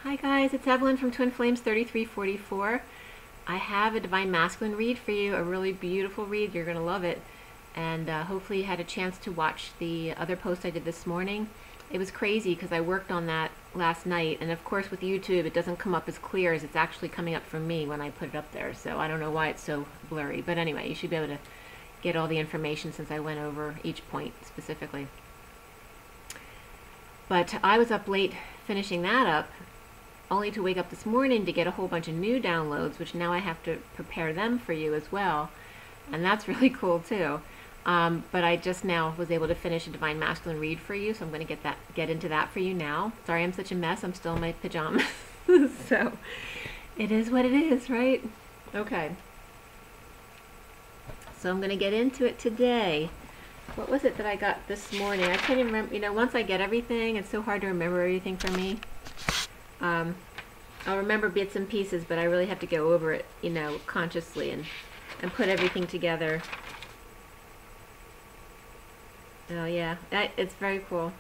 Hi guys, it's Evelyn from Twin Flames 3344. I have a Divine Masculine read for you, a really beautiful read. You're going to love it. And hopefully you had a chance to watch the other post I did this morning. It was crazy because I worked on that last night, and of course with YouTube it doesn't come up as clear as it's actually coming up for me when I put it up there, so I don't know why it's so blurry. But anyway, you should be able to get all the information since I went over each point specifically. But I was up late finishing that up, only to wake up this morning to get a whole bunch of new downloads, which now I have to prepare them for you as well, and that's really cool too. But I just now was able to finish a Divine Masculine read for you, so I'm going to get into that for you now. Sorry I'm such a mess, I'm still in my pajamas. So it is what it is, right? Okay. So I'm going to get into it today. What was it that I got this morning? I can't even remember. You know, once I get everything, it's so hard to remember everything for me. I'll remember bits and pieces, but I really have to go over it, you know, consciously and put everything together. Oh yeah, it's very cool.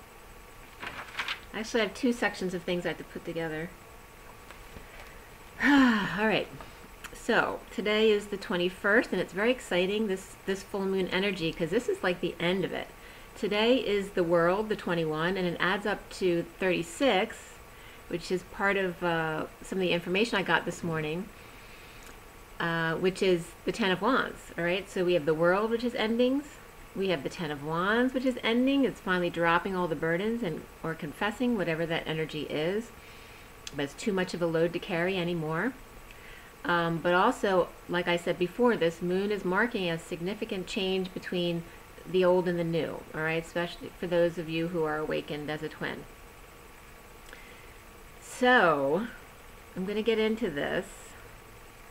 Actually, I have two sections of things I have to put together. Alright, so today is the 21st, and it's very exciting, this full moon energy, because this is like the end of it. Today is the world, the 21, and it adds up to 36, which is part of some of the information I got this morning, which is the 10 of Wands. Alright, so we have the world, which is endings. We have the 10 of Wands, which is ending. It's finally dropping all the burdens or confessing whatever that energy is. But it's too much of a load to carry anymore. But also, like I said before, this moon is marking a significant change between the old and the new. Alright, especially for those of you who are awakened as a twin. So, I'm going to get into this.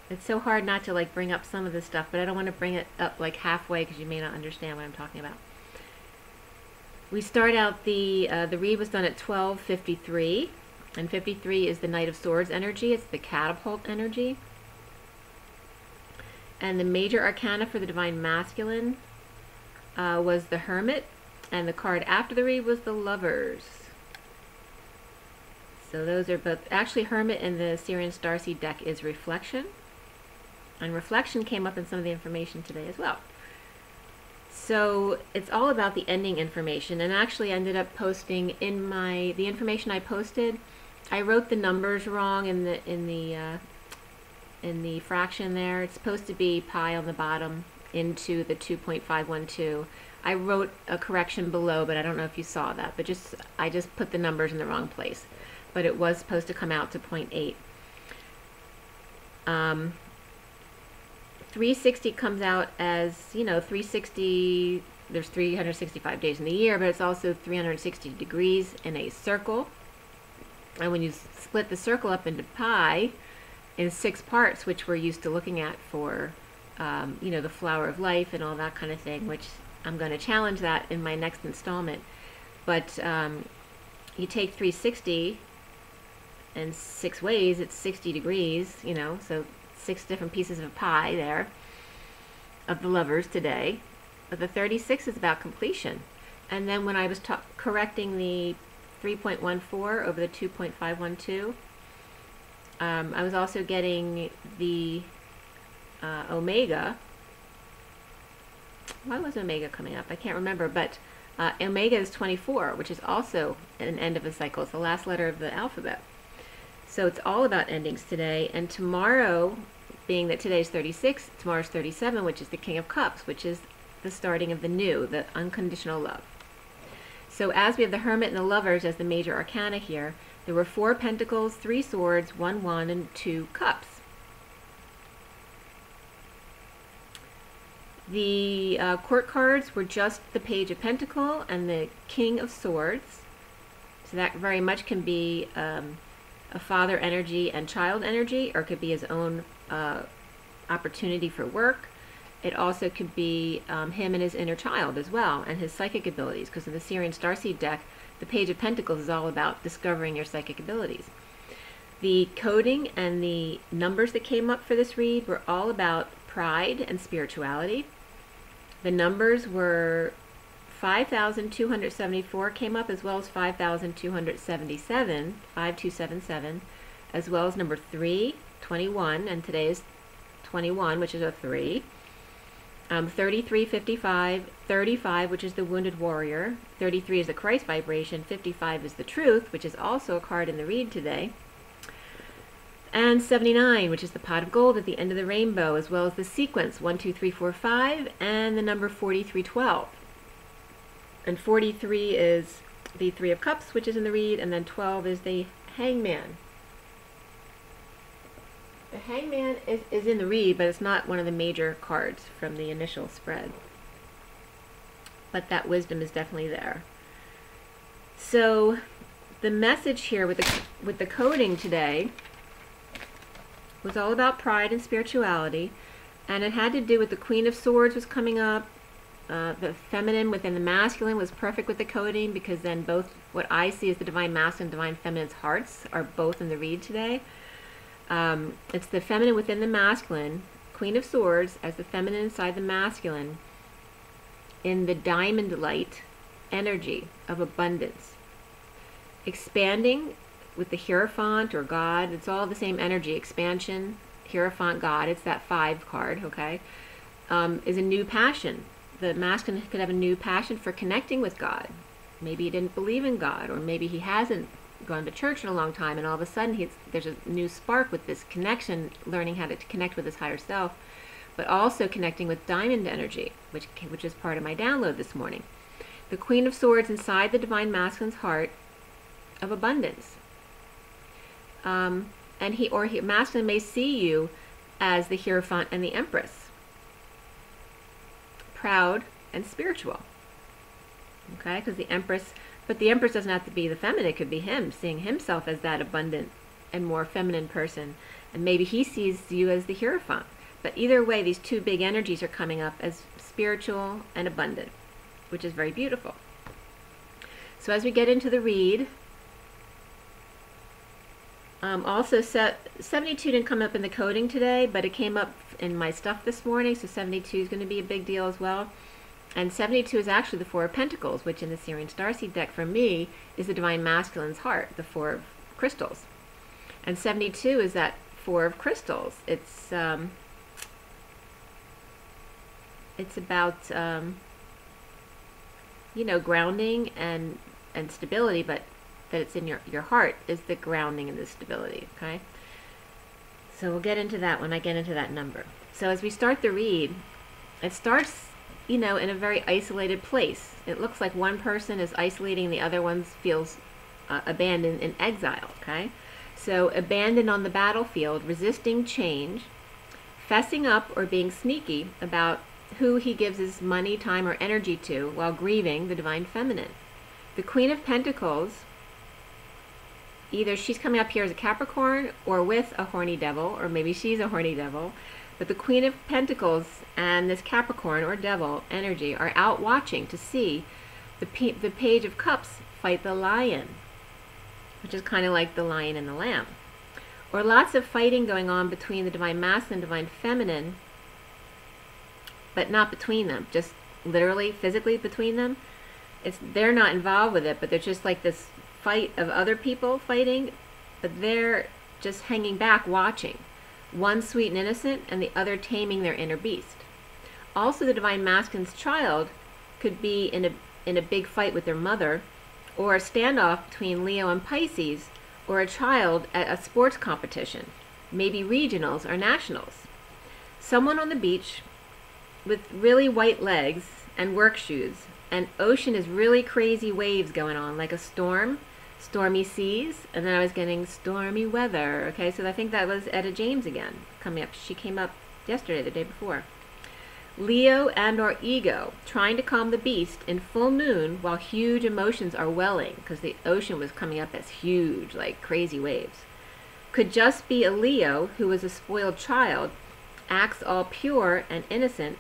It's so hard not to like bring up some of this stuff, but I don't want to bring it up like halfway because you may not understand what I'm talking about. We start out the read was done at 12:53, and 53 is the Knight of Swords energy. It's the catapult energy. And the major arcana for the Divine Masculine was the Hermit, and the card after the read was the Lovers. So those are both, actually Hermit in the Sirian Starseed deck is Reflection. And Reflection came up in some of the information today as well. So it's all about the ending information, and actually I ended up posting in the information I posted, I wrote the numbers wrong in the fraction there. It's supposed to be pi on the bottom into the 2.512. I wrote a correction below, but I don't know if you saw that, but I just put the numbers in the wrong place. But it was supposed to come out to 0.8. 360 comes out as, you know, 360, there's 365 days in the year, but it's also 360 degrees in a circle. And when you split the circle up into pi in 6 parts, which we're used to looking at for, you know, the flower of life and all that kind of thing, which I'm going to challenge that in my next installment. But you take 360 in 6 ways, it's 60 degrees, you know, so 6 different pieces of pie there of the Lovers today. But the 36 is about completion. And then when I was correcting the 3.14 over the 2.512, I was also getting the Omega. Why was Omega coming up? I can't remember, but Omega is 24, which is also an end of a cycle. It's the last letter of the alphabet. So it's all about endings today, and tomorrow, being that today's 36, tomorrow's 37, which is the King of Cups, which is the starting of the new, the unconditional love. So as we have the Hermit and the Lovers as the major arcana here, there were 4 Pentacles, 3 Swords, 1 Wand, and 2 Cups. The court cards were just the Page of Pentacle and the King of Swords. So that very much can be a father energy and child energy, or it could be his own opportunity for work. It also could be him and his inner child as well, and his psychic abilities, because in the Sirian Starseed deck, the Page of Pentacles is all about discovering your psychic abilities. The coding and the numbers that came up for this read were all about pride and spirituality. The numbers were 5,274 came up, as well as 5,277, 5277, as well as number 3, 21, and today is 21, which is a 3. 3355, 35, which is the Wounded Warrior. 33 is the Christ vibration. 55 is the Truth, which is also a card in the read today. And 79, which is the Pot of Gold at the end of the rainbow, as well as the sequence 1, 2, 3, 4, 5, and the number 4312. And 43 is the Three of Cups, which is in the read, and then 12 is the Hangman. The Hangman is in the read, but it's not one of the major cards from the initial spread. But that wisdom is definitely there. So the message here with the coding today was all about pride and spirituality, and it had to do with the Queen of Swords was coming up. The feminine within the masculine was perfect with the coding, because then both what I see as the divine masculine and divine feminine's hearts are both in the read today. It's the feminine within the masculine, Queen of Swords, as the feminine inside the masculine, in the diamond light energy of abundance. Expanding with the Hierophant or God, it's all the same energy, expansion, Hierophant, God, it's that 5 card, okay, is a new passion. The masculine could have a new passion for connecting with God. Maybe he didn't believe in God, or maybe he hasn't gone to church in a long time, and all of a sudden there's a new spark with this connection, learning how to connect with his higher self, but also connecting with diamond energy, which is part of my download this morning. The Queen of Swords inside the divine masculine's heart of abundance. And masculine may see you as the Hierophant and the Empress, proud and spiritual. Okay, because the Empress, but the Empress doesn't have to be the feminine, it could be him, seeing himself as that abundant and more feminine person, and maybe he sees you as the Hierophant. But either way, these two big energies are coming up as spiritual and abundant, which is very beautiful. So as we get into the read, also 72 didn't come up in the coding today, but it came up in my stuff this morning, so 72 is going to be a big deal as well. And 72 is actually the 4 of Pentacles, which in the Sirian Starseed deck for me is the Divine Masculine's heart, the 4 of Crystals. And 72 is that 4 of Crystals. It's about, you know, grounding and stability, but that it's in your heart is the grounding and the stability, okay? So we'll get into that when I get into that number. So as we start the read, it starts, you know, in a very isolated place. It looks like one person is isolating, the other one feels abandoned in exile, okay? So abandoned on the battlefield, resisting change, fessing up or being sneaky about who he gives his money, time, or energy to while grieving the Divine Feminine. The Queen of Pentacles, either she's coming up here as a Capricorn or with a horny devil, or maybe she's a horny devil, but the Queen of Pentacles and this Capricorn or devil energy are out watching to see the Page of Cups fight the lion, which is kind of like the lion and the lamb. Or lots of fighting going on between the Divine Masculine and Divine Feminine, but not between them, just literally, physically between them. They're not involved with it, but they're just like this fight of other people fighting, but they're just hanging back watching. One sweet and innocent, and the other taming their inner beast. Also, the Divine Masculine's child could be in a big fight with their mother, or a standoff between Leo and Pisces, or a child at a sports competition, maybe regionals or nationals. Someone on the beach with really white legs and work shoes, and ocean is really crazy waves going on, like a storm, stormy seas, and then I was getting stormy weather. Okay, so I think that was Etta James again coming up. She came up yesterday, the day before. Leo and or ego, trying to calm the beast in full moon while huge emotions are welling, because the ocean was coming up as huge, like crazy waves. Could just be a Leo who was a spoiled child, acts all pure and innocent,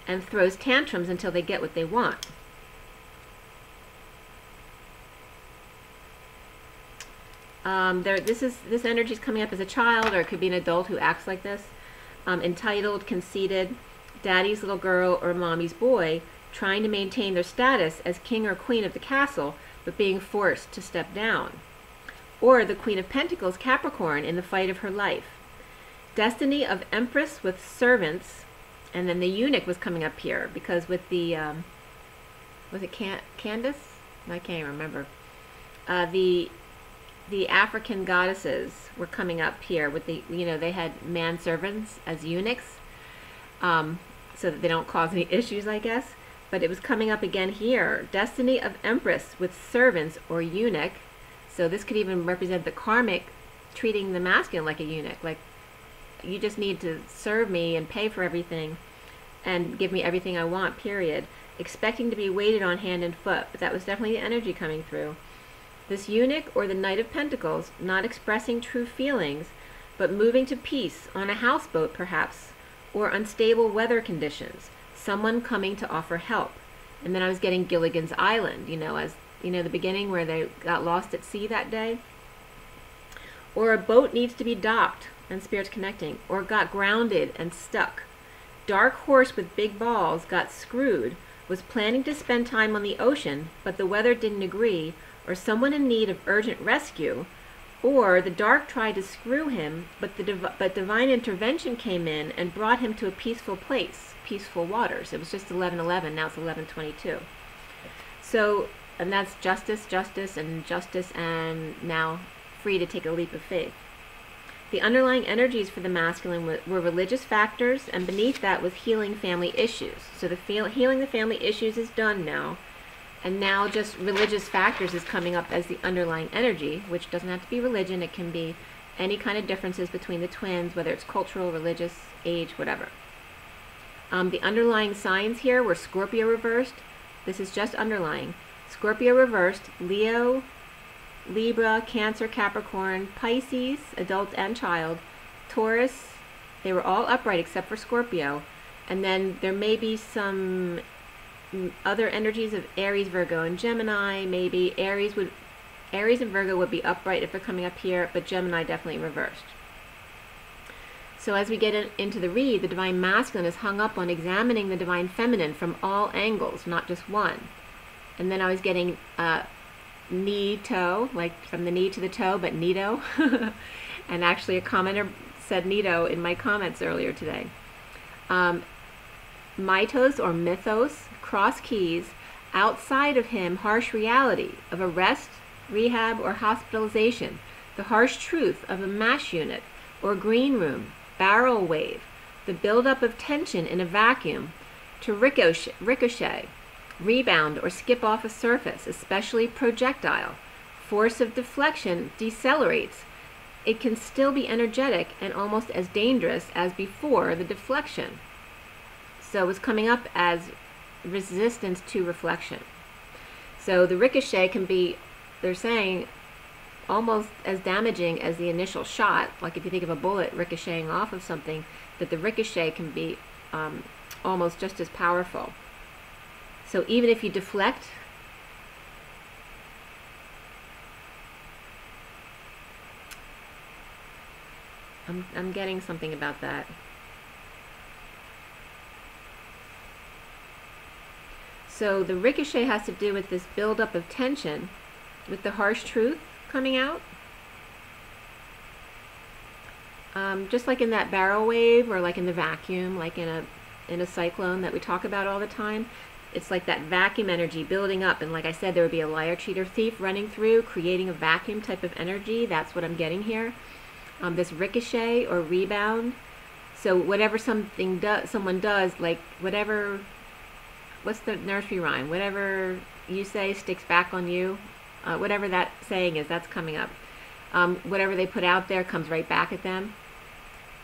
and throws tantrums until they get what they want. This energy is coming up as a child, or it could be an adult who acts like this. Entitled, conceited, daddy's little girl, or mommy's boy, trying to maintain their status as king or queen of the castle, but being forced to step down. Or the Queen of Pentacles, Capricorn, in the fight of her life. Destiny of Empress with servants, and then the eunuch was coming up here, because with the, was it Candace? I can't even remember. The African goddesses were coming up here with the, they had manservants as eunuchs, so that they don't cause any issues, I guess. But it was coming up again here. Destiny of Empress with servants or eunuch. So this could even represent the karmic treating the masculine like a eunuch. Like, you just need to serve me and pay for everything and give me everything I want, period. Expecting to be waited on hand and foot. But that was definitely the energy coming through. This eunuch or the Knight of Pentacles, not expressing true feelings, but moving to peace on a houseboat perhaps, or unstable weather conditions. Someone coming to offer help. And then I was getting Gilligan's Island, as the beginning where they got lost at sea that day. Or a boat needs to be docked and spirits connecting, or got grounded and stuck. Dark horse with big balls got screwed, was planning to spend time on the ocean, but the weather didn't agree, or someone in need of urgent rescue, or the dark tried to screw him, but divine intervention came in and brought him to a peaceful place, peaceful waters. It was just 11:11, now it's 11:22. So, and that's justice, and now free to take a leap of faith. The underlying energies for the masculine were religious factors, and beneath that was healing family issues. So the healing the family issues is done now, and now just religious factors is coming up as the underlying energy, which doesn't have to be religion. It can be any kind of differences between the twins, whether it's cultural, religious, age, whatever. The underlying signs here were Scorpio reversed. This is just underlying. Scorpio reversed, Leo, Libra, Cancer, Capricorn, Pisces, adult and child, Taurus. They were all upright except for Scorpio. And then there may be some other energies of Aries, Virgo, and Gemini. Maybe Aries and Virgo would be upright if they're coming up here, but Gemini definitely reversed. So as we get into the read, the Divine Masculine is hung up on examining the Divine Feminine from all angles, not just one. And then I was getting knee-toe, like from the knee to the toe, but neato. And actually a commenter said neato in my comments earlier today. Mythos or mythos, cross keys, outside of him, harsh reality of arrest, rehab, or hospitalization, the harsh truth of a MASH unit or green room, barrel wave, the buildup of tension in a vacuum, to ricochet, rebound or skip off a surface, especially projectile. Force of deflection decelerates. It can still be energetic and almost as dangerous as before the deflection. So it was coming up as resistance to reflection. So the ricochet can be, they're saying, almost as damaging as the initial shot. Like if you think of a bullet ricocheting off of something, that the ricochet can be almost just as powerful. So even if you deflect, I'm getting something about that. So the ricochet has to do with this buildup of tension, with the harsh truth coming out. Just like in that barrel wave, or like in the vacuum, like in a cyclone that we talk about all the time. It's like that vacuum energy building up, and like I said, there would be a liar, cheater, thief running through, creating a vacuum type of energy. That's what I'm getting here. This ricochet or rebound. So whatever someone does, like whatever, what's the nursery rhyme? Whatever you say sticks back on you. Whatever that saying is, that's coming up. Whatever they put out there comes right back at them.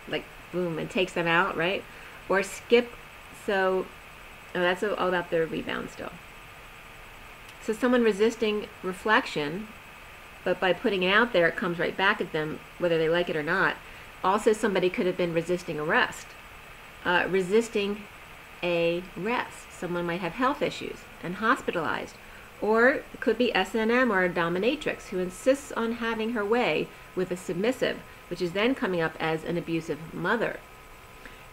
Like boom, and takes them out, right? Or skip. So that's all about the rebound still. So someone resisting reflection, but by putting it out there, it comes right back at them, whether they like it or not. Also, somebody could have been resisting arrest. Resisting a rest. Someone might have health issues and hospitalized. Or it could be S&M or a dominatrix who insists on having her way with a submissive, which is then coming up as an abusive mother.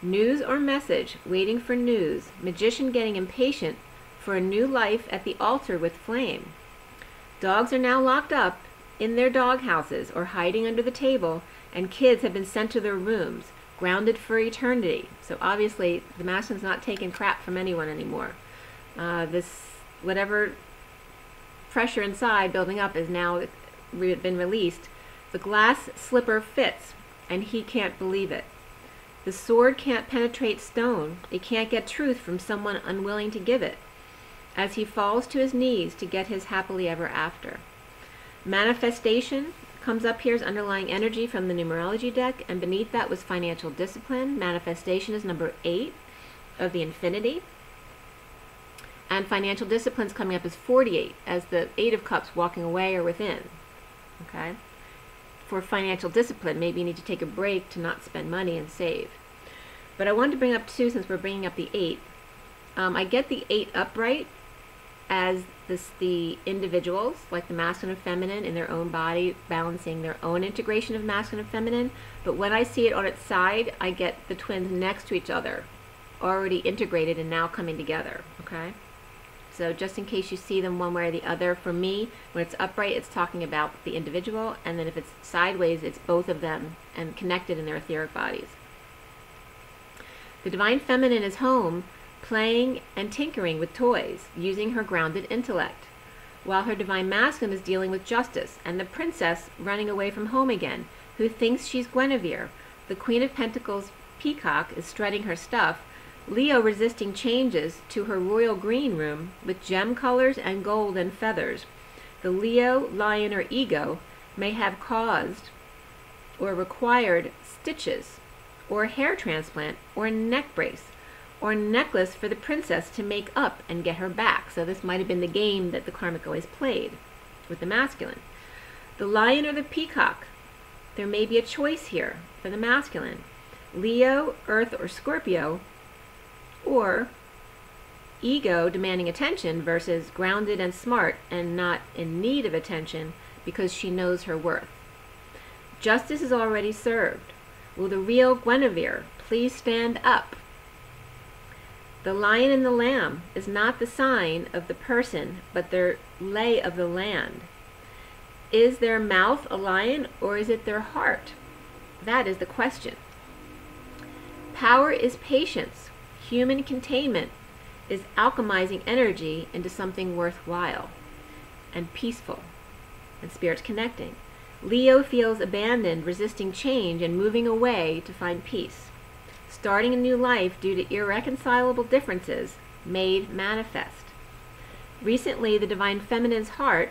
News or message, waiting for news, magician getting impatient for a new life at the altar with flame. Dogs are now locked up in their dog houses or hiding under the table, and kids have been sent to their rooms, grounded for eternity. So obviously the masculine's not taking crap from anyone anymore. Whatever pressure inside building up is now been released. The glass slipper fits, and he can't believe it. The sword can't penetrate stone. It can't get truth from someone unwilling to give it, as he falls to his knees to get his happily ever after. Manifestation comes up here as underlying energy from the numerology deck, and beneath that was financial discipline. Manifestation is number 8 of the infinity. And financial discipline's coming up as 48, as the 8 of Cups walking away or within. Okay? For financial discipline, maybe you need to take a break to not spend money and save. But I wanted to bring up too, since we're bringing up the 8, I get the 8 upright as the individuals, like the masculine and feminine in their own body, balancing their own integration of masculine and feminine. But when I see it on its side, I get the twins next to each other, already integrated and now coming together. Okay? So just in case you see them one way or the other, for me, when it's upright, it's talking about the individual, and then if it's sideways, it's both of them and connected in their etheric bodies. The divine feminine is home, playing and tinkering with toys, using her grounded intellect, while her divine masculine is dealing with justice, and the princess running away from home again, who thinks she's Guinevere. The Queen of Pentacles peacock is strutting her stuff, Leo resisting changes to her royal green room with gem colors and gold and feathers. The Leo, lion, or ego may have caused or required stitches, or a hair transplant, or a neck brace, or a necklace for the princess to make up and get her back. So this might have been the game that the karmic always played with the masculine. The lion or the peacock, there may be a choice here for the masculine. Leo, Earth, or Scorpio, or ego demanding attention versus grounded and smart and not in need of attention because she knows her worth. Justice is already served. Will the real Guinevere please stand up? The lion and the lamb is not the sign of the person, but their lay of the land. Is their mouth a lion, or is it their heart? That is the question. Power is patience. Human containment is alchemizing energy into something worthwhile and peaceful, and spirits connecting. Leo feels abandoned, resisting change, and moving away to find peace. Starting a new life due to irreconcilable differences made manifest. Recently, the divine feminine's heart,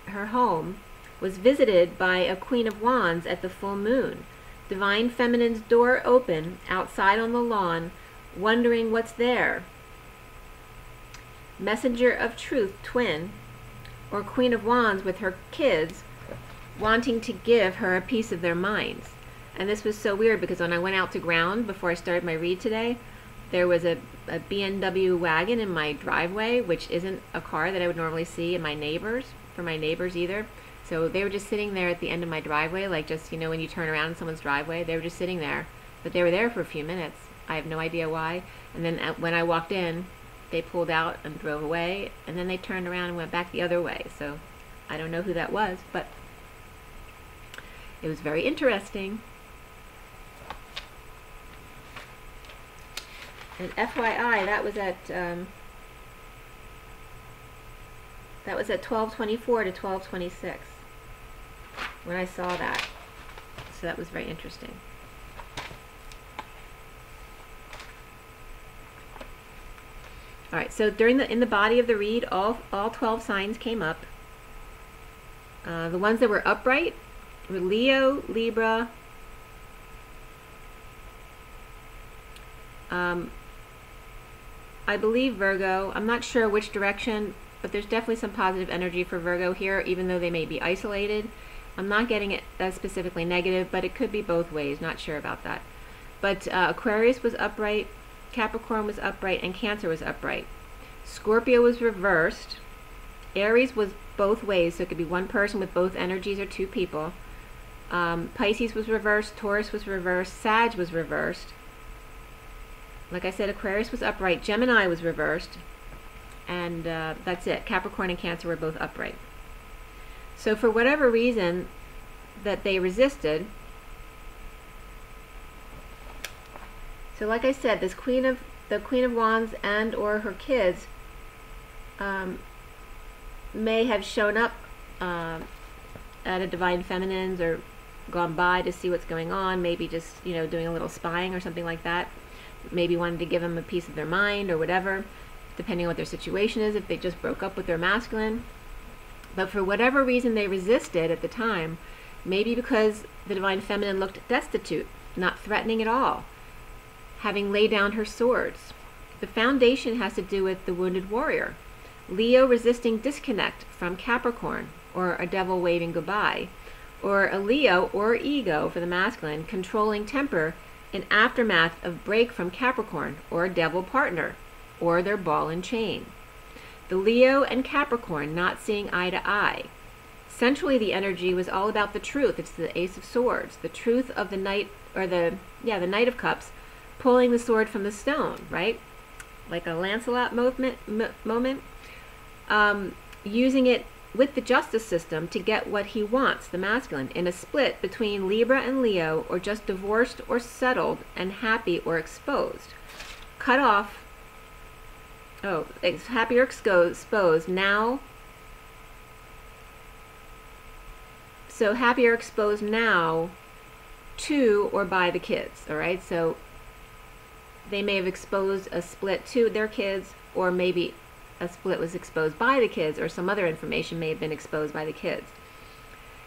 her home, was visited by a Queen of Wands at the full moon. Divine feminine's door open outside on the lawn, wondering what's there. Messenger of Truth twin, or Queen of Wands with her kids, wanting to give her a piece of their minds. And this was so weird because when I went out to ground before I started my read today, there was a BMW wagon in my driveway, which isn't a car that I would normally see in my neighbors, for my neighbors either. So they were just sitting there at the end of my driveway, like just, you know, when you turn around in someone's driveway, they were just sitting there. But they were there for a few minutes. I have no idea why. And then when I walked in, they pulled out and drove away, and then they turned around and went back the other way. So I don't know who that was, but it was very interesting. And FYI, that was at 12:24 to 12:26 when I saw that. So that was very interesting. All right, so in the body of the read, all 12 signs came up. The ones that were upright were Leo, Libra, I believe Virgo. I'm not sure which direction, but there's definitely some positive energy for Virgo here, even though they may be isolated. I'm not getting it as specifically negative, but it could be both ways. Not sure about that. But Aquarius was upright, Capricorn was upright, and Cancer was upright. Scorpio was reversed. Aries was both ways, so it could be one person with both energies or two people. Pisces was reversed, Taurus was reversed, Sag was reversed. Like I said, Aquarius was upright, Gemini was reversed, and that's it. Capricorn and Cancer were both upright. So for whatever reason that they resisted, so like I said, the Queen of Wands and or her kids may have shown up at a Divine Feminine's or gone by to see what's going on, maybe just, you know, doing a little spying or something like that. Maybe wanted to give them a piece of their mind or whatever, depending on what their situation is, if they just broke up with their masculine. But for whatever reason they resisted at the time, maybe because the Divine Feminine looked destitute, not threatening at all, having laid down her swords. The foundation has to do with the wounded warrior. Leo resisting disconnect from Capricorn, or a devil waving goodbye, or a Leo or ego for the masculine controlling temper in aftermath of break from Capricorn or a devil partner, or their ball and chain. The Leo and Capricorn not seeing eye to eye. Centrally, the energy was all about the truth. It's the Ace of Swords, the truth of the Knight, or the Knight of Cups, pulling the sword from the stone, right? Like a Lancelot moment, using it with the justice system to get what he wants, the masculine, in a split between Libra and Leo, or just divorced or settled and happy or exposed. Cut off, happy or exposed now. So happy or exposed now to or by the kids, all right? So they may have exposed a split to their kids, or maybe a split was exposed by the kids, or some other information may have been exposed by the kids.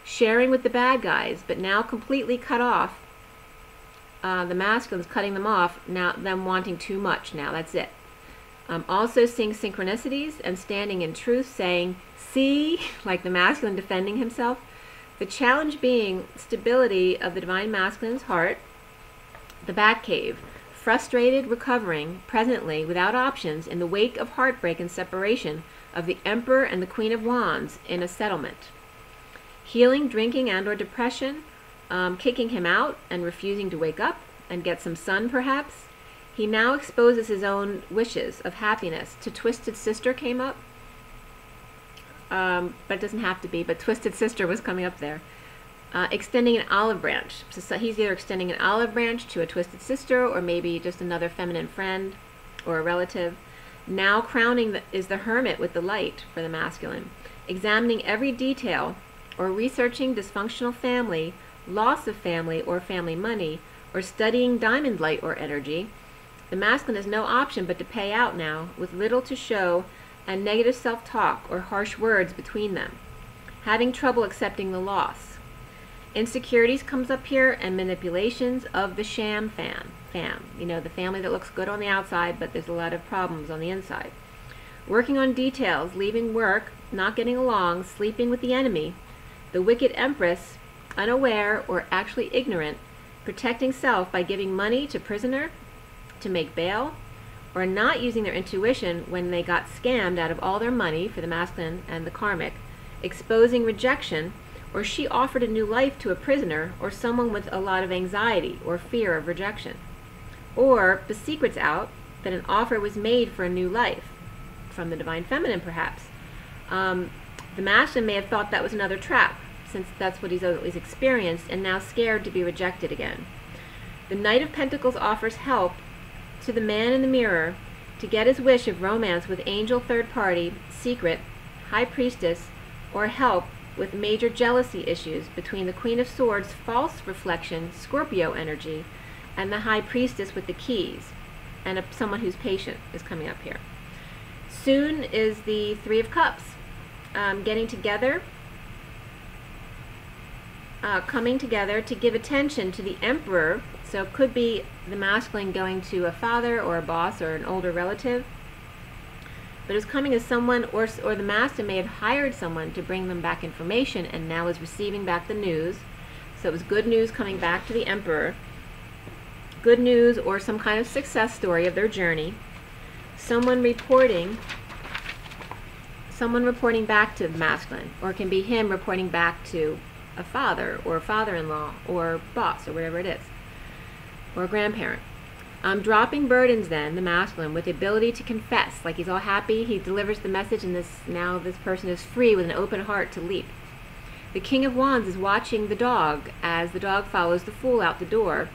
Sharing with the bad guys, but now completely cut off. The masculines cutting them off, now them wanting too much, now that's it. Also seeing synchronicities and standing in truth, saying, see, like the masculine defending himself. The challenge being stability of the Divine Masculine's heart, the Batcave, frustrated, recovering, presently, without options, in the wake of heartbreak and separation of the Emperor and the Queen of Wands in a settlement. Healing, drinking, and or depression, kicking him out and refusing to wake up and get some sun, perhaps. He now exposes his own wishes of happiness. To Twisted Sister came up, but it doesn't have to be, but Twisted Sister was coming up there. Extending an olive branch. So he's either extending an olive branch to a Twisted Sister, or maybe just another feminine friend or a relative. Now crowning is the Hermit with the light for the masculine. Examining every detail, or researching dysfunctional family, loss of family or family money, or studying diamond light or energy. The masculine has no option but to pay out now, with little to show and negative self-talk or harsh words between them. Having trouble accepting the loss. Insecurities comes up here, and manipulations of the sham fam. You know, the family that looks good on the outside, but there's a lot of problems on the inside. Working on details, leaving work, not getting along, sleeping with the enemy. The wicked Empress, unaware or actually ignorant, protecting self by giving money to prisoner to make bail, or not using their intuition when they got scammed out of all their money for the masculine and the karmic, exposing rejection, or she offered a new life to a prisoner or someone with a lot of anxiety or fear of rejection. Or the secret's out that an offer was made for a new life, from the Divine Feminine perhaps. The masculine may have thought that was another trap, since that's what he's always experienced, and now scared to be rejected again. The Knight of Pentacles offers help to the man in the mirror to get his wish of romance with angel third party, secret, high priestess, or help with major jealousy issues between the Queen of Swords, false reflection, Scorpio energy, and the High Priestess with the keys, and someone who's patient is coming up here. Soon is the Three of Cups, getting together, coming together to give attention to the Emperor. So it could be the masculine going to a father or a boss or an older relative, but it's coming as someone, or the master may have hired someone to bring them back information and now is receiving back the news. So it was good news coming back to the Emperor. Good news or some kind of success story of their journey. Someone reporting back to the masculine, or it can be him reporting back to a father or a father-in-law or boss or whatever it is, or a grandparent. Dropping burdens then, the masculine, with the ability to confess, like he's all happy, he delivers the message, and now this person is free with an open heart to leap. The King of Wands is watching the dog as the dog follows the Fool out the door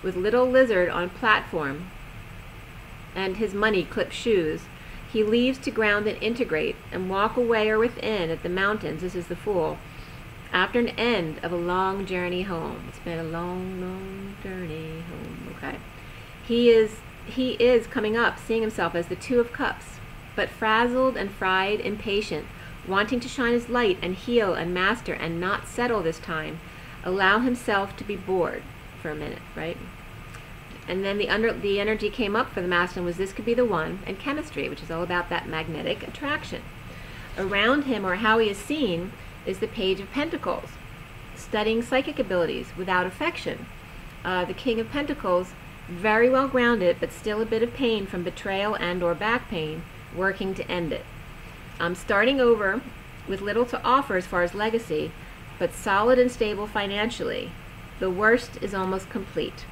with little lizard on platform and his money clipped shoes. He leaves to ground and integrate and walk away or within at the mountains. This is the Fool. After an end of a long journey home. It's been a long, long journey home. Okay. He is coming up, seeing himself as the Two of Cups, but frazzled and fried, impatient, wanting to shine his light and heal and master and not settle this time. Allow himself to be bored for a minute, right? And then the energy came up for the masculine was this could be the one, and chemistry, which is all about that magnetic attraction. Around him, or how he is seen, is the Page of Pentacles, studying psychic abilities without affection. The King of Pentacles, very well grounded, but still a bit of pain from betrayal and or back pain, working to end it. Starting over with little to offer as far as legacy, but solid and stable financially. The worst is almost complete.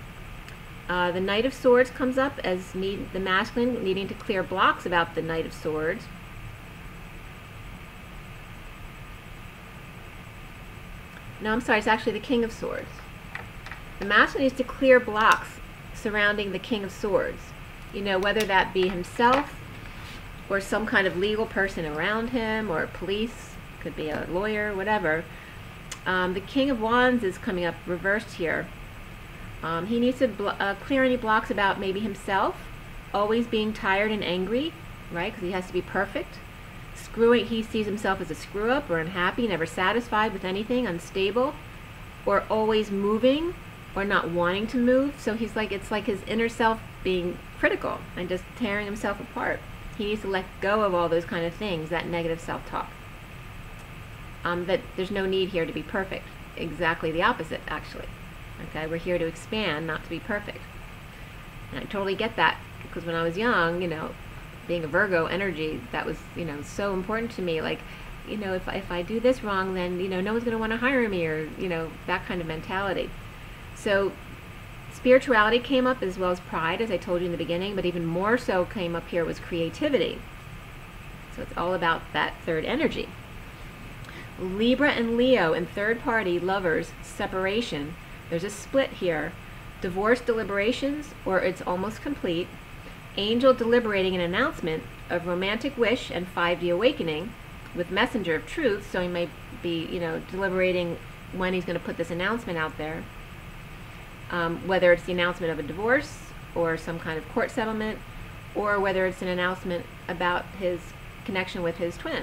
The Knight of Swords comes up as the masculine needing to clear blocks about the Knight of Swords. No, I'm sorry, it's actually the King of Swords. The masculine needs to clear blocks surrounding the King of Swords. You know, whether that be himself or some kind of legal person around him, or police, could be a lawyer, whatever. The King of Wands is coming up reversed here. He needs to clear any blocks about maybe himself, always being tired and angry, right? Because he has to be perfect. He sees himself as a screw-up or unhappy, never satisfied with anything, unstable, or always moving or not wanting to move. So it's like his inner self being critical and just tearing himself apart. He needs to let go of all those kind of things, that negative self-talk. That there's no need here to be perfect. Exactly the opposite, actually. Okay, we're here to expand, not to be perfect. And I totally get that, because when I was young, you know, being a Virgo energy, that was, you know, so important to me. Like, you know, if I do this wrong, then, you know, no one's going to want to hire me, or, you know, that kind of mentality. So spirituality came up as well as pride, as I told you in the beginning, but even more so came up here was creativity. So it's all about that third energy. Libra and Leo in third party lovers, separation. There's a split here. Divorce deliberations, or it's almost complete. Angel deliberating an announcement of romantic wish and 5D awakening with messenger of truth. So he may be, you know, deliberating when he's going to put this announcement out there. Whether it's the announcement of a divorce or some kind of court settlement, or whether it's an announcement about his connection with his twin.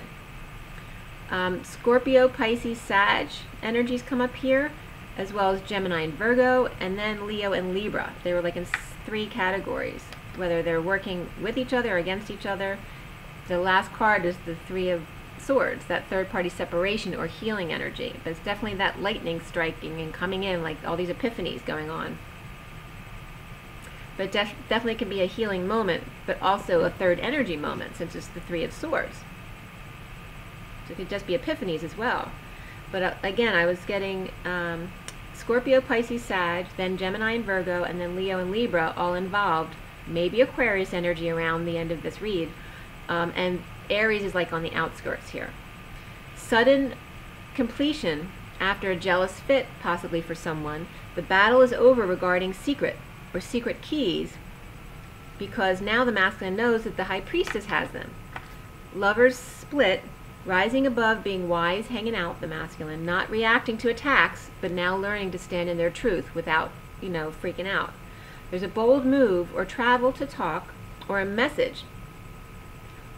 Scorpio, Pisces, Sag energies come up here, as well as Gemini and Virgo, and then Leo and Libra. They were like in 3 categories, whether they're working with each other or against each other. The last card is the Three of Swords, that third party separation or healing energy. But it's definitely that lightning striking and coming in, like all these epiphanies going on. But definitely can be a healing moment, but also a third energy moment, since it's the Three of Swords. So it could just be epiphanies as well. But again, I was getting Scorpio, Pisces, Sag, then Gemini and Virgo, and then Leo and Libra all involved. Maybe Aquarius energy around the end of this read. And Aries is like on the outskirts here. Sudden completion after a jealous fit, possibly for someone. The battle is over regarding secret or secret keys, because now the masculine knows that the High Priestess has them. Lovers split, rising above, being wise, hanging out, the masculine, not reacting to attacks, but now learning to stand in their truth without, you know, freaking out. There's a bold move or travel to talk, or a message,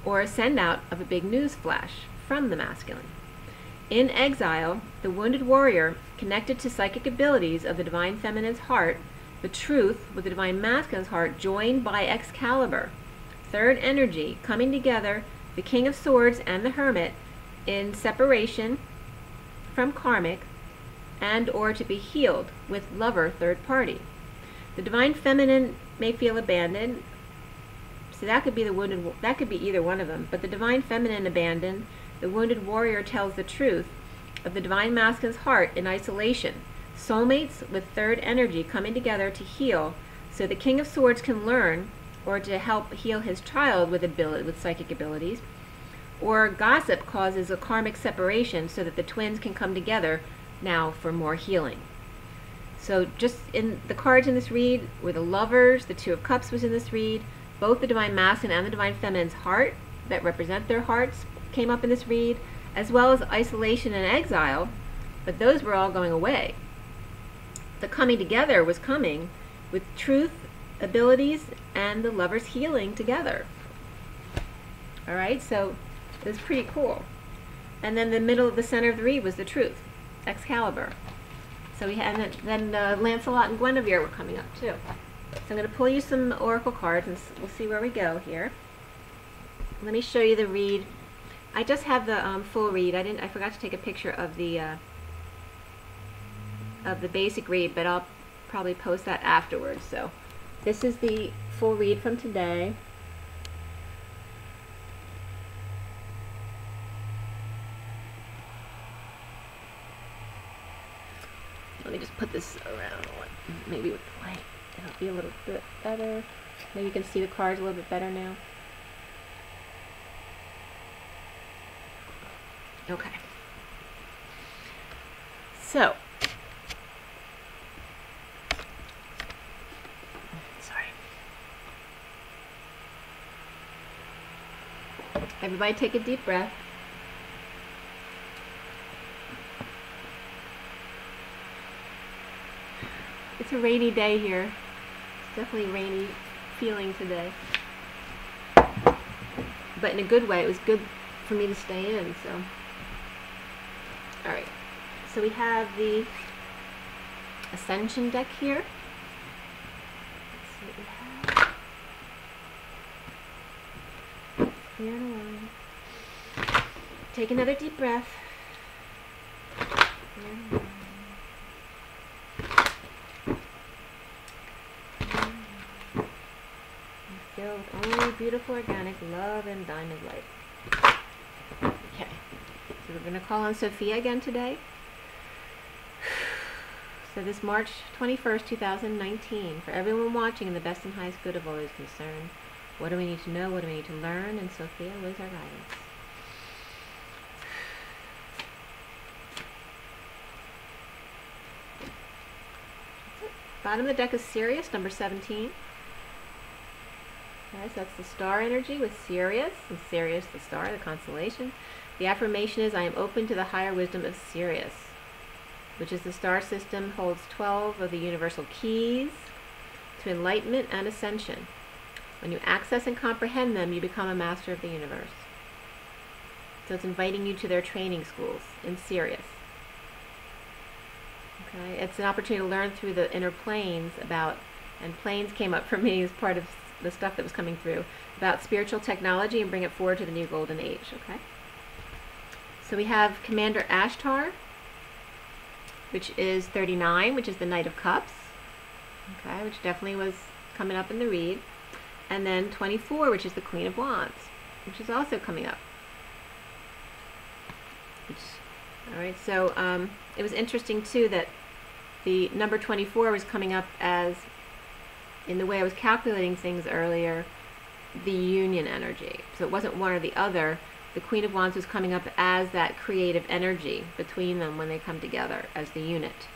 or a send out of a big news flash from the masculine. In exile, the wounded warrior, connected to psychic abilities of the divine feminine's heart, the truth with the divine masculine's heart, joined by Excalibur. Third energy, coming together, the King of Swords and the Hermit, in separation from karmic, and or to be healed with lover third party. The divine feminine may feel abandoned. So that could be the wounded, that could be either one of them. But the divine feminine abandoned, the wounded warrior tells the truth of the divine masculine's heart in isolation. Soulmates with third energy coming together to heal, So the King of Swords can learn or to help heal his child with psychic abilities, or gossip causes a karmic separation so that the twins can come together now for more healing. So just in the cards in this read were the Lovers, the Two of Cups was in this read, both the Divine Masculine and the Divine Feminine's heart that represent their hearts came up in this read, as well as isolation and exile, but those were all going away. The coming together was coming with truth, abilities, and the Lovers healing together. All right, so it was pretty cool. And then the center of the read was the Truth, Excalibur. So we had, and then Lancelot and Guinevere were coming up too. So I'm going to pull you some oracle cards and we'll see where we go here. Let me show you the read. I just have the full read. I forgot to take a picture of the basic read, but I'll probably post that afterwards. So this is the full read from today. Let me just put this around, maybe with light, it'll be a little bit better. Maybe you can see the cards a little bit better now. Okay. So, sorry. Everybody take a deep breath. It's a rainy day here. It's definitely a rainy feeling today. But in a good way. It was good for me to stay in, so. Alright. So we have the Ascension deck here. Let's see what we have. Clear and align. Take another deep breath. Clear and align. Filled with only beautiful organic love and diamond light. Okay, so we're going to call on Sophia again today. So this March 21st, 2019, for everyone watching in the best and highest good of all is concerned. What do we need to know? What do we need to learn? And Sophia, what is our guidance? Bottom of the deck is Sirius, number 17. Okay, so that's the star energy with Sirius, and Sirius, the star, the constellation. The affirmation is, I am open to the higher wisdom of Sirius, which is the star system, holds 12 of the universal keys to enlightenment and ascension. When you access and comprehend them, you become a master of the universe. So it's inviting you to their training schools in Sirius. Okay, it's an opportunity to learn through the inner planes about, and planes came up for me as part of the stuff that was coming through, about spiritual technology and bring it forward to the new golden age. Okay. So we have Commander Ashtar, which is 39, which is the Knight of Cups. Okay, which definitely was coming up in the read. And then 24, which is the Queen of Wands, which is also coming up. Alright, so it was interesting too that the number 24 was coming up as, in the way I was calculating things earlier, the union energy. So it wasn't one or the other. The Queen of Wands was coming up as that creative energy between them when they come together as the unit.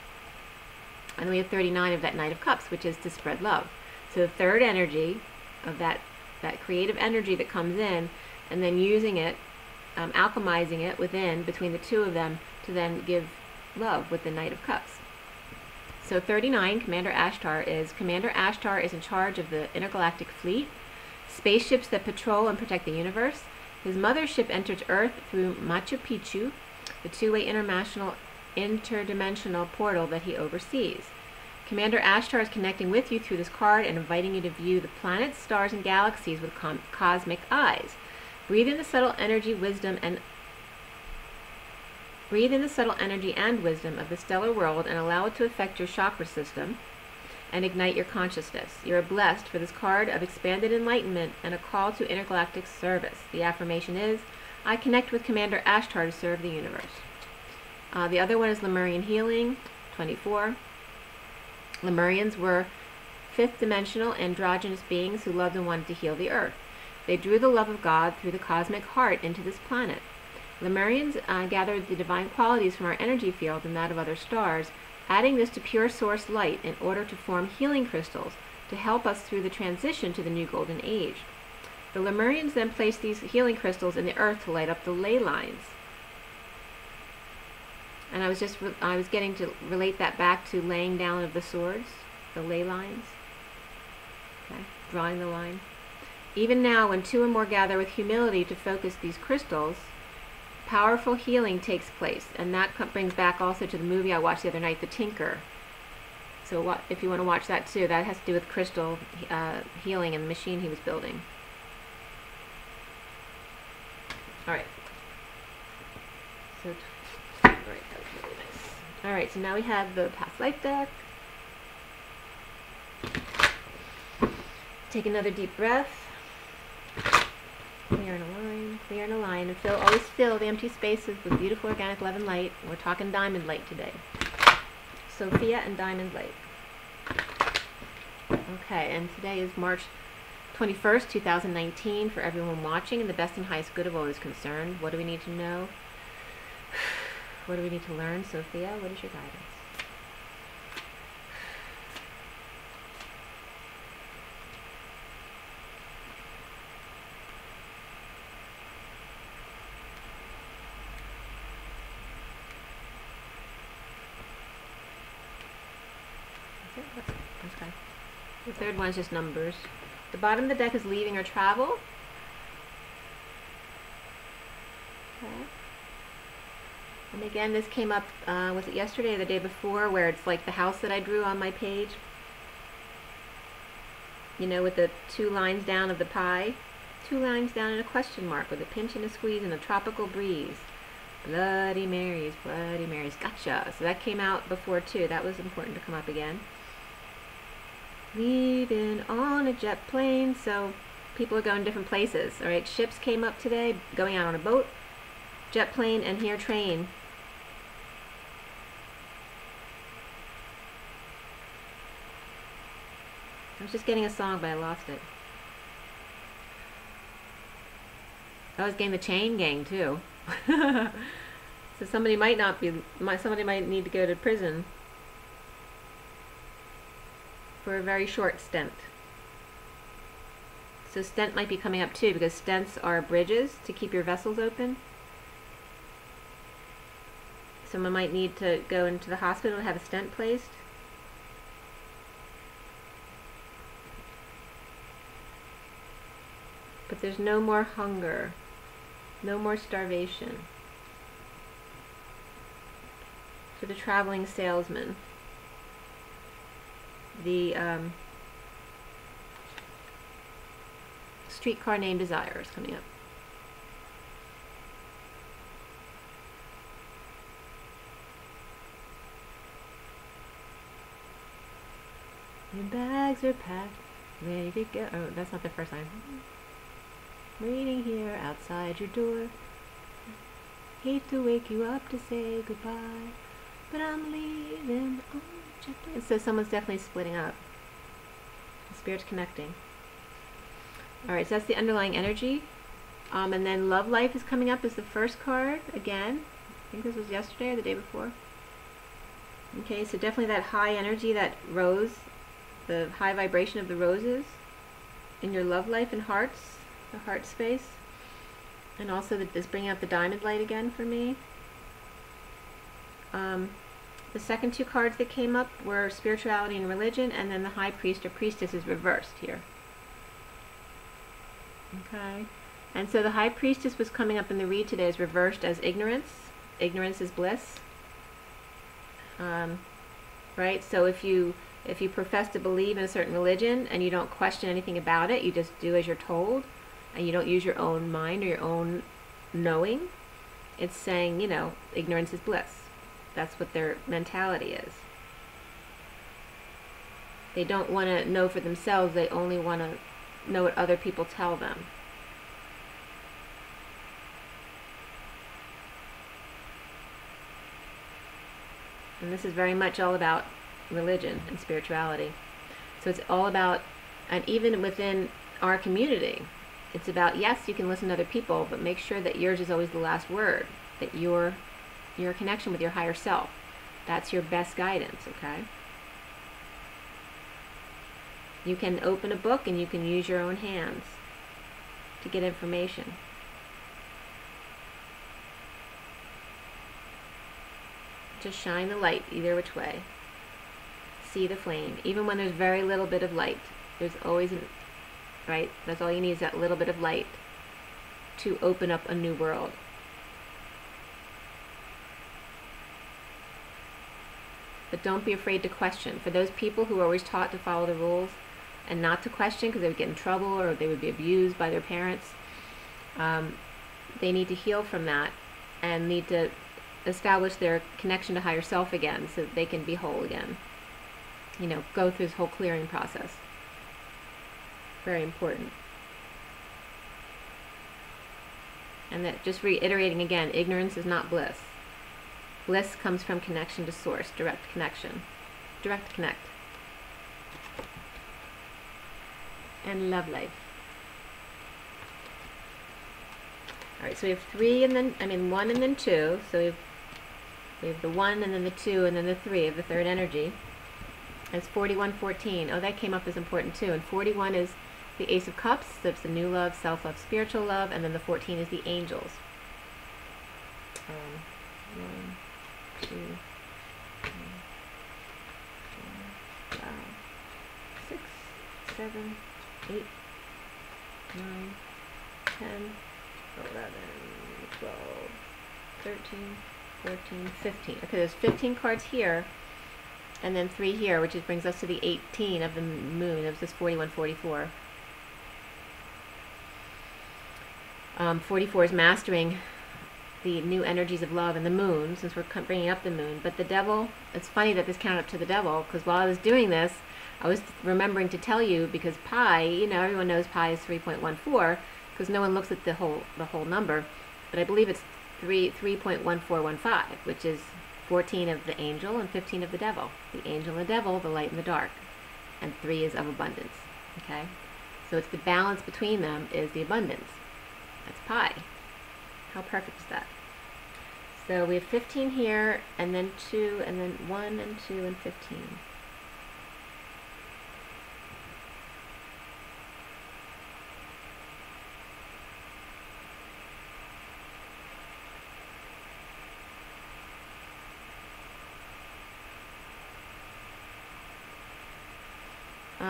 And then we have 39 of that Knight of Cups, which is to spread love. So the third energy of that creative energy that comes in, and then using it, alchemizing it within, between the two of them, to then give love with the Knight of Cups. So 39, Commander Ashtar is in charge of the intergalactic fleet, spaceships that patrol and protect the universe. His mothership enters Earth through Machu Picchu, the two-way interdimensional portal that he oversees. Commander Ashtar is connecting with you through this card and inviting you to view the planets, stars, and galaxies with cosmic eyes. Breathe in the subtle energy, wisdom, and wisdom of the stellar world and allow it to affect your chakra system and ignite your consciousness. You are blessed for this card of expanded enlightenment and a call to intergalactic service. The affirmation is, I connect with Commander Ashtar to serve the universe. The other one is Lemurian healing, 24. Lemurians were fifth-dimensional androgynous beings who loved and wanted to heal the earth. They drew the love of God through the cosmic heart into this planet. Lemurians gathered the divine qualities from our energy field and that of other stars, adding this to pure source light in order to form healing crystals to help us through the transition to the new golden age. The Lemurians then placed these healing crystals in the earth to light up the ley lines. And I was getting to relate that back to laying down of the swords, the ley lines. Okay, drawing the line. Even now, when two or more gather with humility to focus these crystals, powerful healing takes place. And that brings back also to the movie I watched the other night, The Tinker. So if you want to watch that too, that has to do with crystal healing and the machine he was building. Alright. Alright, that was really nice. Alright, so now we have the past life deck. Take another deep breath. Clear and align, clear and align, and always fill the empty spaces with beautiful organic love and light. We're talking diamond light today. Sophia and diamond light. Okay, and today is March 21st, 2019 for everyone watching, and the best and highest good of all is concerned. What do we need to know? What do we need to learn? Sophia, what is your guidance? Okay. The third one is just numbers. The bottom of the deck is leaving or travel. Okay. And again, this came up, was it yesterday or the day before, where it's like the house that I drew on my page? You know, with the two lines down of the pie. Two lines down and a question mark with a pinch and a squeeze and a tropical breeze. Bloody Marys, Bloody Marys. Gotcha. So that came out before too. That was important to come up again. Leaving on a jet plane. So people are going different places. Alright, ships came up today, going out on a boat, jet plane, and here train. I was just getting a song, but I lost it. I was getting the chain gang too. So somebody might need to go to prison for a very short stint. So stent might be coming up too, because stents are bridges to keep your vessels open. Someone might need to go into the hospital to have a stent placed. But there's no more hunger, no more starvation. For the traveling salesman, the streetcar named Desire is coming up. Your bags are packed, ready to go. Oh, that's not the first line. Waiting here outside your door. Hate to wake you up to say goodbye, but I'm leaving on jet plane. So someone's definitely splitting up. The spirit's connecting. Alright, so that's the underlying energy. And then love life is coming up as the first card again. I think this was yesterday or the day before. Okay, so definitely that high energy, that rose, the high vibration of the roses in your love life and hearts, the heart space. And also this bringing up the diamond light again for me. The second two cards that came up were spirituality and religion, and then the high priest or priestess is reversed here. Okay, and so the high priestess was coming up in the read today is reversed as ignorance. Ignorance is bliss. Right, so if you profess to believe in a certain religion and you don't question anything about it, you just do as you're told, and you don't use your own mind or your own knowing, it's saying, you know, ignorance is bliss. That's what their mentality is. They don't want to know for themselves, they only want to know what other people tell them. And this is very much all about religion and spirituality. So it's all about, and even within our community, it's about, yes, you can listen to other people, but make sure that yours is always the last word, that your connection with your higher self, that's your best guidance, okay? You can open a book and you can use your own hands to get information. Just shine the light either which way. See the flame. Even when there's very little bit of light, there's always, right? That's all you need, is that little bit of light to open up a new world. But don't be afraid to question. For those people who are always taught to follow the rules and not to question because they would get in trouble or they would be abused by their parents, they need to heal from that and need to establish their connection to higher self again so that they can be whole again. You know, go through this whole clearing process. Very important. And that, just reiterating again, ignorance is not bliss. Bliss comes from connection to source, direct connection. Direct connect. And love life. Alright, so we have 3 and then, 1 and then 2. So we have the 1 and then the 2 and then the 3 of the third energy. It's 4114. Oh, that came up as important too. And 41 is the Ace of Cups. So it's the new love, self-love, spiritual love. And then the 14 is the angels. 1, 2, 3, 4, 5, 6, 7, 8, 9, 10, 11, 12, 13, 14, 15. Okay, there's 15 cards here, and then 3 here, which brings us to the 18 of the moon. It was this 41, 44. 44 is mastering the new energies of love and the moon, since we're bringing up the moon. But the devil, it's funny that this counted up to the devil, because while I was doing this, I was remembering to tell you, because pi, you know, everyone knows pi is 3.14, because no one looks at the whole number, but I believe it's 3.1415, which is 14 of the angel and 15 of the devil. The angel and the devil, the light and the dark, and 3 is of abundance. Okay, so it's the balance between them is the abundance. That's pi. How perfect is that? So we have 15 here, and then 2, and then 1 and 2 and 15.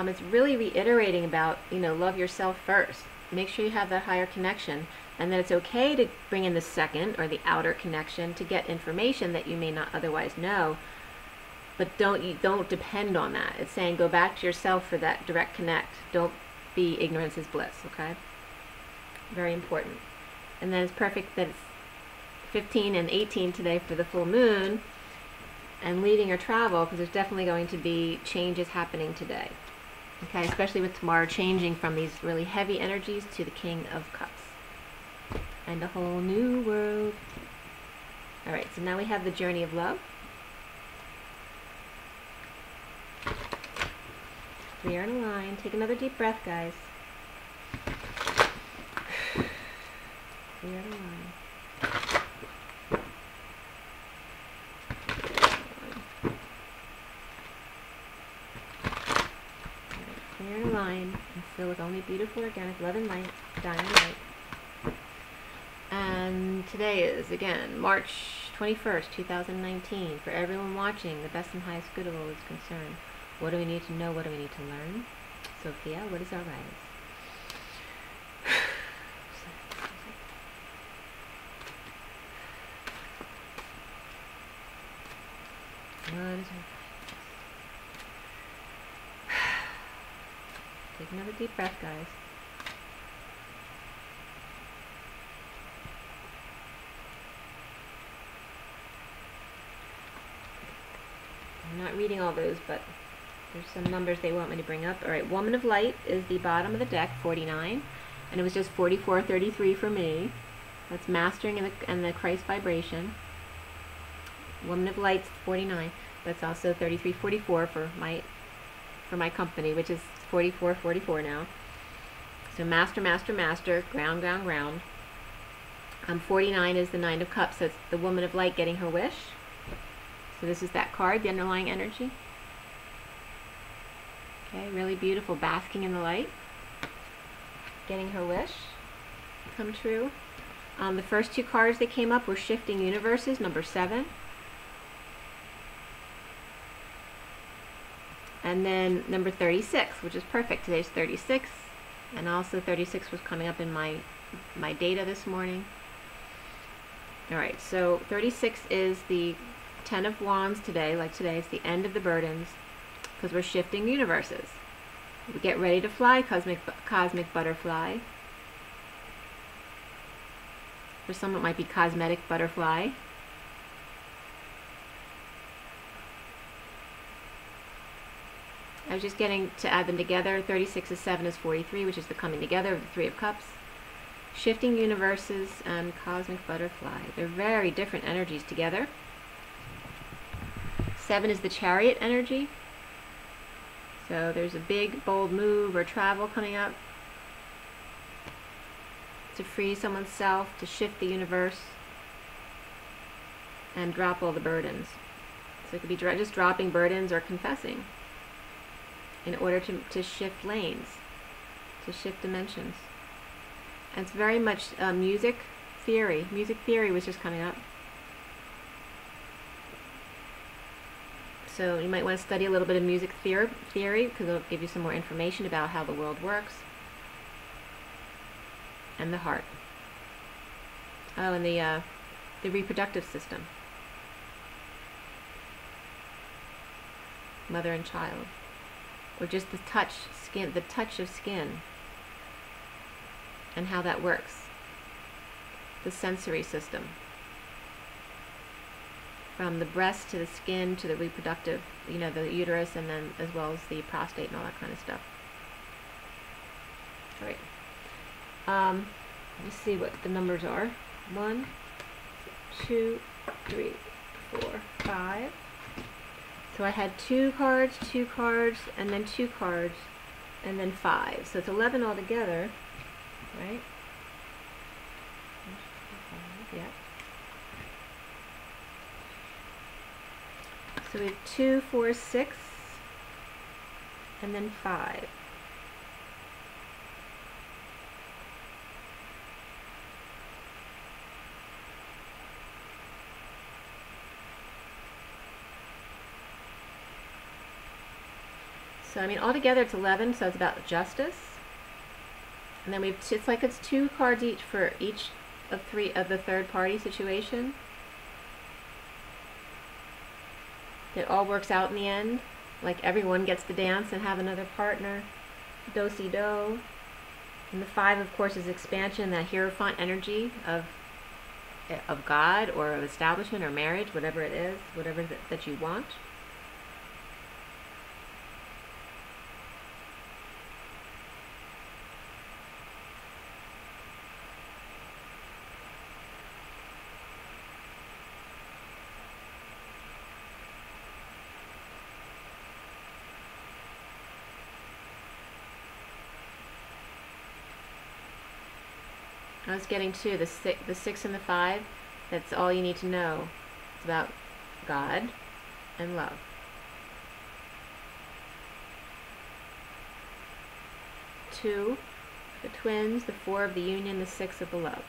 It's really reiterating about, you know, love yourself first. Make sure you have that higher connection, and that it's okay to bring in the second or the outer connection to get information that you may not otherwise know. But don't depend on that. It's saying go back to yourself for that direct connect. Don't be ignorance is bliss, okay? Very important. And then it's perfect that it's 15 and 18 today for the full moon and leaving or travel, because there's definitely going to be changes happening today. Okay, especially with tomorrow changing from these really heavy energies to the King of Cups. And a whole new world. Alright, so now we have the journey of love. We are in a line. Take another deep breath, guys. We are in a line. Clear in a line and fill with only beautiful organic love and light, dying light. And today is, again, March 21st, 2019. For everyone watching, the best and highest good of all is concerned. What do we need to know? What do we need to learn? Sophia, what is our rise? What is our rise? Take another deep breath, guys. I'm not reading all those, but there's some numbers they want me to bring up. Alright, Woman of Light is the bottom of the deck, 49. And it was just 4433 for me. That's mastering and the Christ vibration. Woman of Light's 49. That's also 3344 for for my company, which is 4444 now. So Master, Master, Master, ground, ground, ground. 49 is the Nine of Cups, so it's the Woman of Light getting her wish. So this is that card, the underlying energy. Okay, really beautiful, basking in the light. Getting her wish come true. The first two cards that came up were Shifting Universes, number 7. And then number 36, which is perfect. Today's 36. And also 36 was coming up in my data this morning. Alright, so 36 is the 10 of Wands today. Like today, it's the end of the burdens, because we're shifting universes. We get ready to fly, cosmic butterfly. For some, it might be cosmetic butterfly. I was just getting to add them together. 36 is 7 is 43, which is the coming together of the Three of Cups. Shifting universes and cosmic butterfly. They're very different energies together. 7 is the Chariot energy. So there's a big, bold move or travel coming up to free someone's self, to shift the universe, and drop all the burdens. So it could be just dropping burdens or confessing in order to shift lanes, to shift dimensions. And it's very much music theory. Music theory was just coming up. So you might want to study a little bit of music theory, because it'll give you some more information about how the world works. And the heart. Oh, and the reproductive system. Mother and child. Or just the touch of skin. And how that works. The sensory system. From the breast to the skin to the reproductive, the uterus, and then as well as the prostate and all that kind of stuff. All right. Let's see what the numbers are. 1, 2, 3, 4, 5. So I had 2 cards, and then 2 cards, and then 5. So it's 11 altogether, right? Yeah. So we have 2, 4, 6, and then 5. So I mean, altogether it's 11, so it's about justice. And then it's like it's 2 cards each for each of 3 of the third party situation. It all works out in the end. Like everyone gets to dance and have another partner. Do-si-do. And the 5, of course, is expansion, that Hierophant energy of God or of establishment or marriage, whatever it is, whatever that you want. I was getting to the 6 and the 5. That's all you need to know. It's about God and love. Two, the twins, the 4 of the union, the 6 of the love.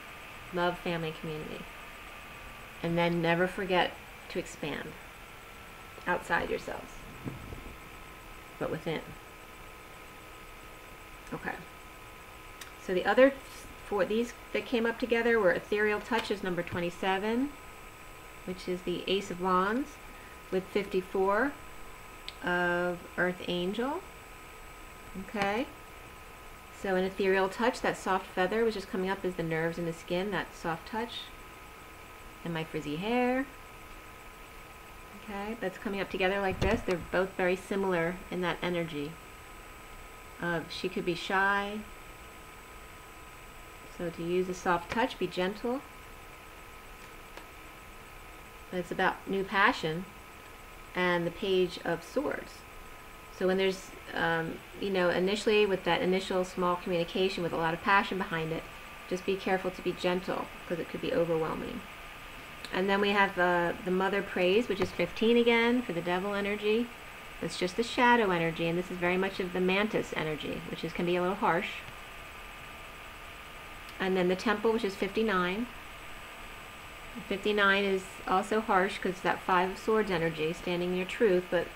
Love, family, community. And then never forget to expand outside yourselves, but within. Okay. So the other 4, these that came up together were Ethereal Touches, number 27, which is the Ace of Wands, with 54 of Earth Angel. Okay. So an ethereal touch, that soft feather, which is coming up as the nerves in the skin, that soft touch. And my frizzy hair. Okay, that's coming up together like this. They're both very similar in that energy of she could be shy. So to use a soft touch, be gentle. But it's about new passion. And the Page of Swords. So when there's, initially with that initial small communication with a lot of passion behind it, just be careful to be gentle because it could be overwhelming. And then we have the mother praise, which is 15 again for the devil energy. It's just the shadow energy, and this is very much of the mantis energy, which can be a little harsh. And then the temple, which is 59. 59 is also harsh because it's that 5 of swords energy, standing in your truth, but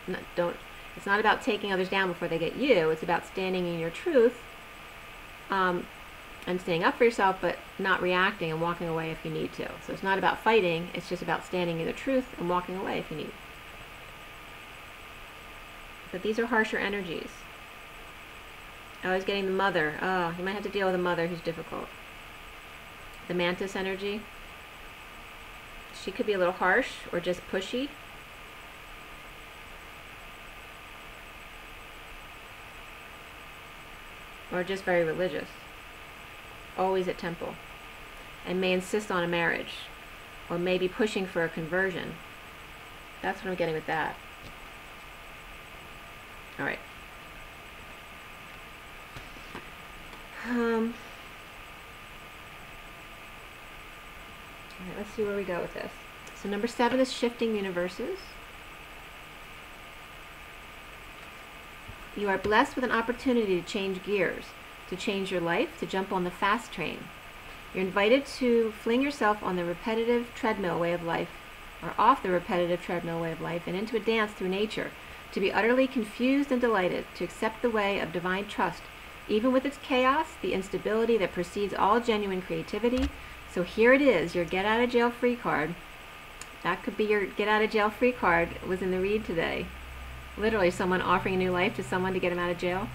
it's not about taking others down before they get you. It's about standing in your truth and standing up for yourself, but not reacting and walking away if you need to. So it's not about fighting, it's just about standing in the truth and walking away if you need. But these are harsher energies. Always getting the mother. Oh, you might have to deal with a mother who's difficult. The mantis energy. She could be a little harsh or just pushy. Or just very religious. Always at temple. And may insist on a marriage. Or maybe pushing for a conversion. That's what I'm getting with that. Alright. Alright, let's see where we go with this. So number 7 is shifting universes. You are blessed with an opportunity to change gears, to change your life, to jump on the fast train. You're invited to fling yourself on the repetitive treadmill way of life, or off the repetitive treadmill way of life, and into a dance through nature, to be utterly confused and delighted, to accept the way of divine trust, even with its chaos, the instability that precedes all genuine creativity. So here it is, your get out of jail free card. That could be your get out of jail free card. It was in the read today. Literally someone offering a new life to someone to get him out of jail.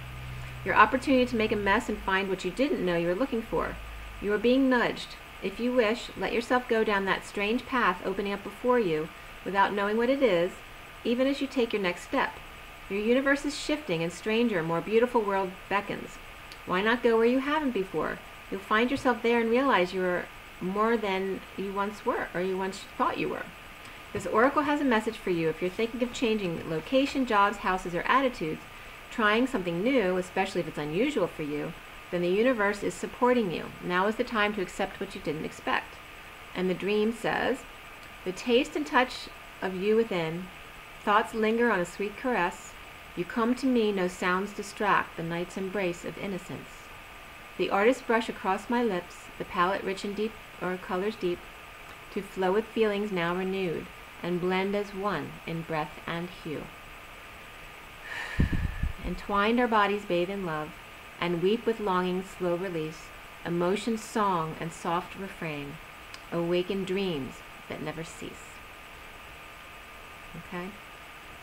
Your opportunity to make a mess and find what you didn't know you were looking for. You are being nudged. If you wish, let yourself go down that strange path opening up before you without knowing what it is, even as you take your next step. Your universe is shifting and stranger, more beautiful world beckons. Why not go where you haven't before? You'll find yourself there and realize you are more than you once were, or you once thought you were. This oracle has a message for you if you're thinking of changing location, jobs, houses, or attitudes, trying something new, especially if it's unusual for you, then the universe is supporting you. Now is the time to accept what you didn't expect. And the dream says, the taste and touch of you within, thoughts linger on a sweet caress, you come to me, no sounds distract the night's embrace of innocence. The artist brush across my lips, the palette rich and deep, or colors deep, to flow with feelings now renewed, and blend as one in breath and hue. Entwined our bodies bathe in love, and weep with longing's slow release, emotion's song and soft refrain, awaken dreams that never cease. Okay?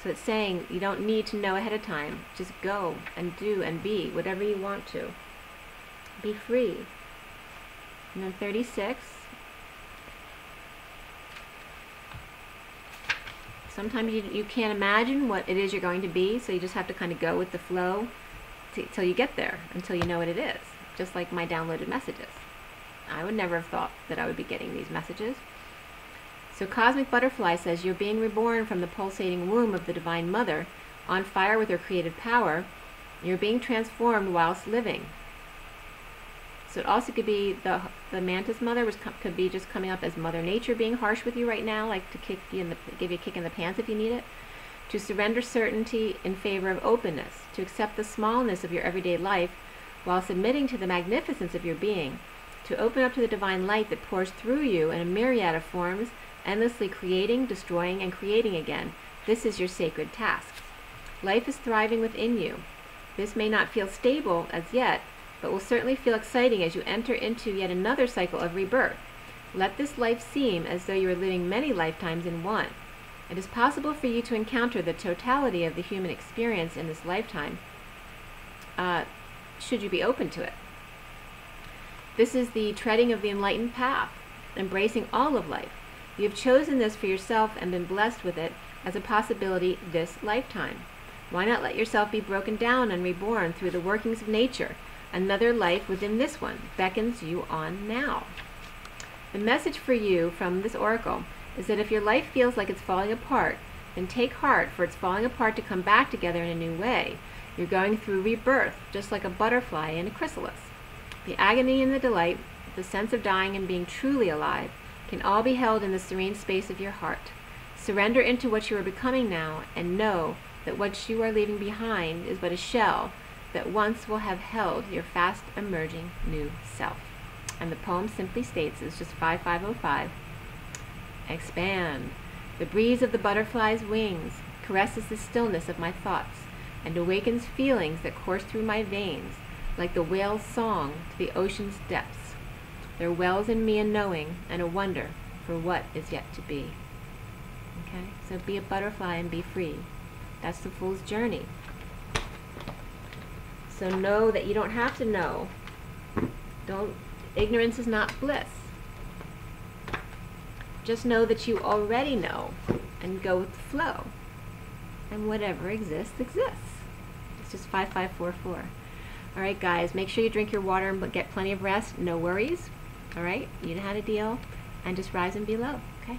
So it's saying you don't need to know ahead of time. Just go and do and be whatever you want to. Be free. And then 36. Sometimes you can't imagine what it is you're going to be, so you just have to kind of go with the flow till you get there, until you know what it is. Just like my downloaded messages. I would never have thought that I would be getting these messages. So Cosmic Butterfly says you're being reborn from the pulsating womb of the Divine Mother, on fire with her creative power. You're being transformed whilst living. So it also could be the Mantis Mother could be just coming up as Mother Nature being harsh with you right now, like to give you a kick in the pants if you need it. To surrender certainty in favor of openness, to accept the smallness of your everyday life while submitting to the magnificence of your being, to open up to the divine light that pours through you in a myriad of forms, endlessly creating, destroying, and creating again. This is your sacred task. Life is thriving within you. This may not feel stable as yet, but will certainly feel exciting as you enter into yet another cycle of rebirth. Let this life seem as though you are living many lifetimes in one. It is possible for you to encounter the totality of the human experience in this lifetime, should you be open to it. This is the treading of the enlightened path, embracing all of life. You have chosen this for yourself and been blessed with it as a possibility this lifetime. Why not let yourself be broken down and reborn through the workings of nature? Another life within this one beckons you on now. The message for you from this oracle is that if your life feels like it's falling apart, Then take heart, for it's falling apart to come back together in a new way. You're going through rebirth, just like a butterfly in a chrysalis. The agony and the delight, the sense of dying and being truly alive, can all be held in the serene space of your heart. Surrender into what you are becoming now, and know that what you are leaving behind is but a shell that once will have held your fast emerging new self. And the poem simply states, it's just 5505, expand. The breeze of the butterfly's wings caresses the stillness of my thoughts and awakens feelings that course through my veins like the whale's song to the ocean's depths. There wells in me a knowing and a wonder for what is yet to be. Okay, so be a butterfly and be free. That's the fool's journey. So know that you don't have to know. Ignorance is not bliss. Just know that you already know and go with the flow. And whatever exists, exists. It's just 5544. All right, guys, make sure you drink your water and get plenty of rest. No worries. All right, you know how to deal. And just rise and be low, okay?